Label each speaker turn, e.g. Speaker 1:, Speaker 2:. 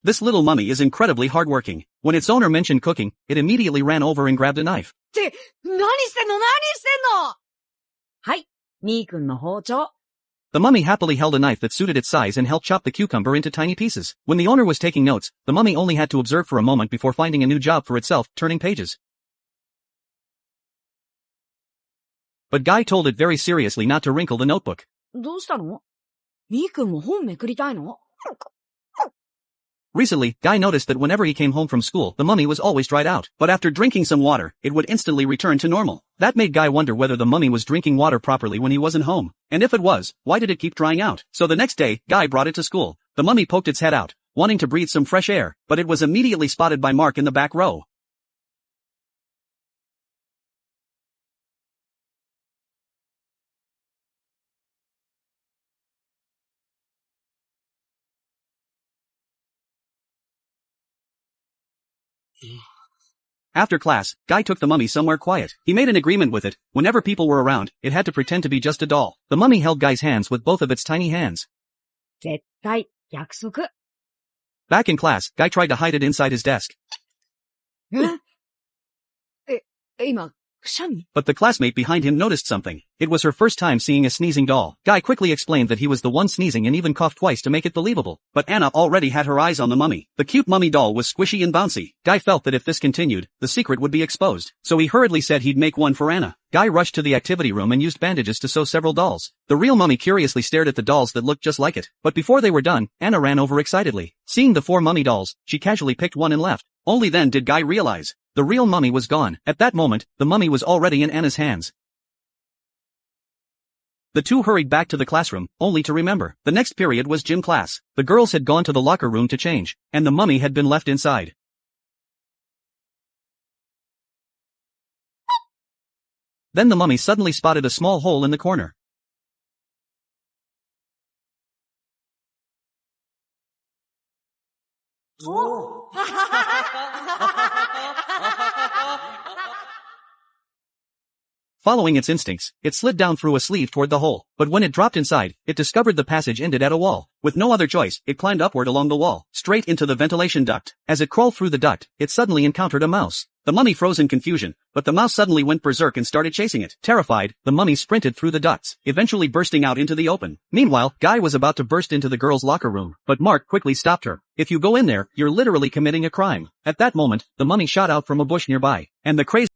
Speaker 1: This little mummy is incredibly hardworking. When its owner mentioned cooking, it immediately ran over and grabbed a knife.
Speaker 2: 何してんのはい、みーくんの包丁。
Speaker 1: The mummy happily held a knife that suited its size and helped chop the cucumber into tiny pieces. When the owner was taking notes, the mummy only had to observe for a moment before finding a new job for itself, turning pages. But Guy told it very seriously not to wrinkle the notebook.
Speaker 2: どうしたの？みーくんも本めくりたいの？
Speaker 1: Recently, Guy noticed that whenever he came home from school, the mummy was always dried out. But after drinking some water, it would instantly return to normal. That made Guy wonder whether the mummy was drinking water properly when he wasn't home. And if it was, why did it keep drying out? So the next day, Guy brought it to school. The mummy poked its head out, wanting to breathe some fresh air, but it was immediately spotted by Mark in the back row. After class, Guy took the mummy somewhere quiet. He made an agreement with it. Whenever people were around, it had to pretend to be just a doll. The mummy held Guy's hands with both of its tiny hands.
Speaker 2: 絶対、約束。
Speaker 1: Back in class, Guy tried to hide it inside his desk.
Speaker 2: 今、くしゃみ？
Speaker 1: But the classmate behind him noticed something. It was her first time seeing a sneezing doll. Guy quickly explained that he was the one sneezing and even coughed twice to make it believable. But Anna already had her eyes on the mummy. The cute mummy doll was squishy and bouncy. Guy felt that if this continued, the secret would be exposed. So he hurriedly said he'd make one for Anna. Guy rushed to the activity room and used bandages to sew several dolls. The real mummy curiously stared at the dolls that looked just like it. But before they were done, Anna ran over excitedly. Seeing the 4 mummy dolls, she casually picked one and left. Only then did Guy realize the real mummy was gone. At that moment, the mummy was already in Anna's hands. The two hurried back to the classroom, only to remember. The next period was gym class. The girls had gone to the locker room to change, and the mummy had been left inside. Then the mummy suddenly spotted a small hole in the corner. Following its instincts, it slid down through a sleeve toward the hole. But when it dropped inside, it discovered the passage ended at a wall. With no other choice, it climbed upward along the wall, straight into the ventilation duct. As it crawled through the duct, it suddenly encountered a mouse. The mummy froze in confusion, but the mouse suddenly went berserk and started chasing it. Terrified, the mummy sprinted through the ducts, eventually bursting out into the open. Meanwhile, Guy was about to burst into the girls' locker room, but Mark quickly stopped her. If you go in there, you're literally committing a crime. At that moment, the mummy shot out from a bush nearby, and the crazy